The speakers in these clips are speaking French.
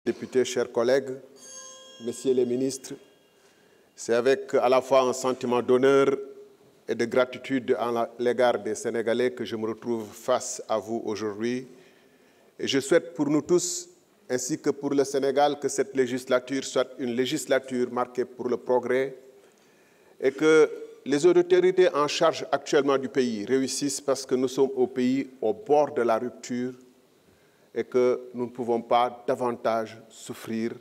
Députés, chers collègues, messieurs les ministres, c'est avec à la fois un sentiment d'honneur et de gratitude à l'égard des Sénégalais que je me retrouve face à vous aujourd'hui. Et je souhaite pour nous tous, ainsi que pour le Sénégal, que cette législature soit une législature marquée pour le progrès et que les autorités en charge actuellement du pays réussissent parce que nous sommes au pays au bord de la rupture et que nous ne pouvons pas davantage souffrir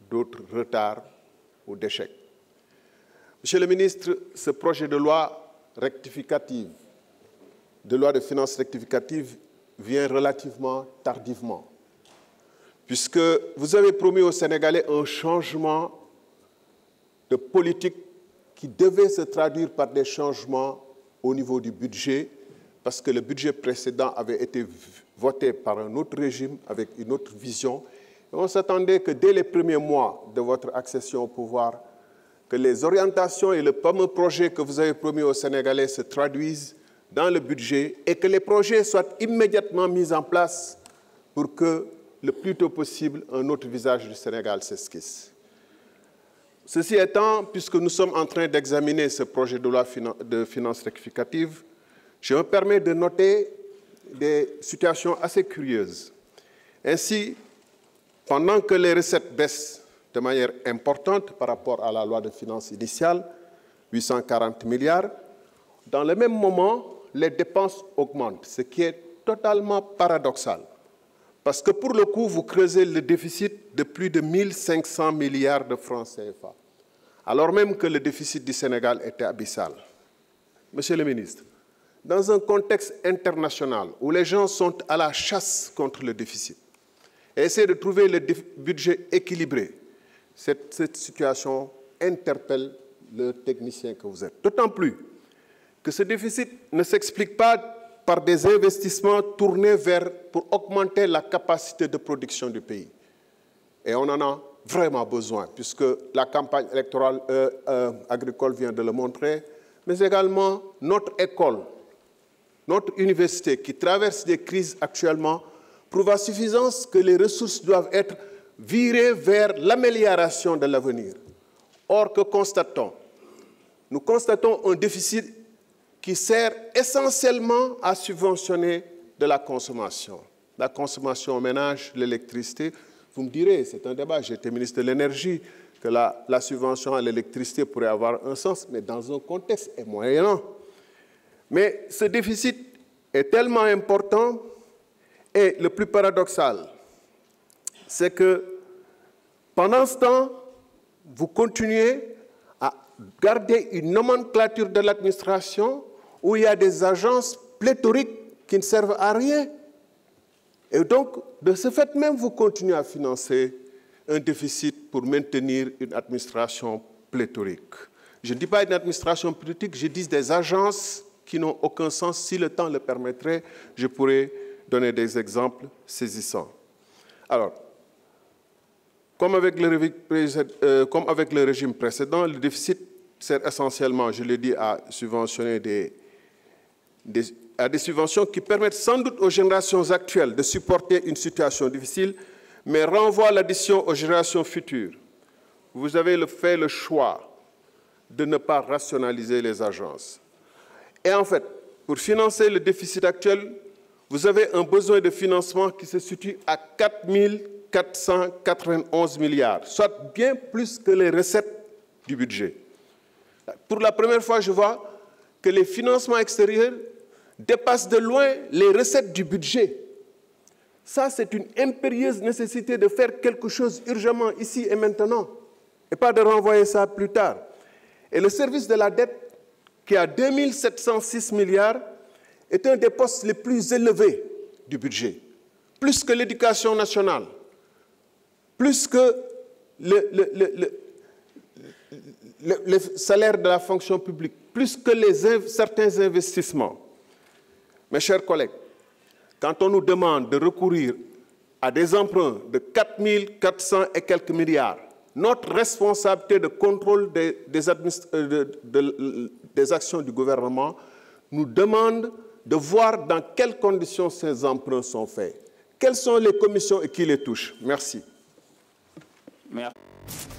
d'autres retards ou d'échecs. Monsieur le ministre, ce projet de loi rectificative, de loi de finances rectificative, vient relativement tardivement, puisque vous avez promis aux Sénégalais un changement de politique qui devait se traduire par des changements au niveau du budget, parce que le budget précédent avait été voté par un autre régime, avec une autre vision. Et on s'attendait que dès les premiers mois de votre accession au pouvoir, que les orientations et le fameux projet que vous avez promis aux Sénégalais se traduisent dans le budget et que les projets soient immédiatement mis en place pour que, le plus tôt possible, un autre visage du Sénégal s'esquisse. Ceci étant, puisque nous sommes en train d'examiner ce projet de loi de finances rectificative, je me permets de noter des situations assez curieuses. Ainsi, pendant que les recettes baissent de manière importante par rapport à la loi de finances initiale, 840 milliards, dans le même moment, les dépenses augmentent, ce qui est totalement paradoxal. Parce que pour le coup, vous creusez le déficit de plus de 1500 milliards de francs CFA, alors même que le déficit du Sénégal était abyssal. Monsieur le ministre, dans un contexte international où les gens sont à la chasse contre le déficit et essaient de trouver le budget équilibré, cette situation interpelle le technicien que vous êtes. D'autant plus que ce déficit ne s'explique pas par des investissements tournés pour augmenter la capacité de production du pays. Et on en a vraiment besoin, puisque la campagne électorale agricole vient de le montrer, mais également notre école, notre université qui traverse des crises actuellement, prouve à suffisance que les ressources doivent être virées vers l'amélioration de l'avenir. Or, que constatons? Nous constatons un déficit qui sert essentiellement à subventionner de la consommation aux ménages, l'électricité. Vous me direz, c'est un débat, j'étais ministre de l'Énergie, que la subvention à l'électricité pourrait avoir un sens, mais dans un contexte moyennant. Mais ce déficit est tellement important et le plus paradoxal, c'est que pendant ce temps, vous continuez à garder une nomenclature de l'administration où il y a des agences pléthoriques qui ne servent à rien. Et donc, de ce fait même, vous continuez à financer un déficit pour maintenir une administration pléthorique. Je ne dis pas une administration politique, je dis des agences qui n'ont aucun sens. Si le temps le permettrait, je pourrais donner des exemples saisissants. Alors, comme avec le régime précédent, le déficit sert essentiellement, je l'ai dit, à subventionner des subventions qui permettent sans doute aux générations actuelles de supporter une situation difficile, mais renvoient l'addition aux générations futures. Vous avez fait le choix de ne pas rationaliser les agences. Et en fait, pour financer le déficit actuel, vous avez un besoin de financement qui se situe à 4 491 milliards, soit bien plus que les recettes du budget. Pour la première fois, je vois que les financements extérieurs dépassent de loin les recettes du budget. Ça, c'est une impérieuse nécessité de faire quelque chose urgemment ici et maintenant, et pas de renvoyer ça plus tard. Et le service de la dette, qui a 2706 milliards, est un des postes les plus élevés du budget, plus que l'éducation nationale, plus que le salaire de la fonction publique, plus que certains investissements. Mes chers collègues, quand on nous demande de recourir à des emprunts de 4 400 et quelques milliards, notre responsabilité de contrôle des actions du gouvernement nous demande de voir dans quelles conditions ces emprunts sont faits. Quelles sont les commissions et qui les touchent? Merci. Merci.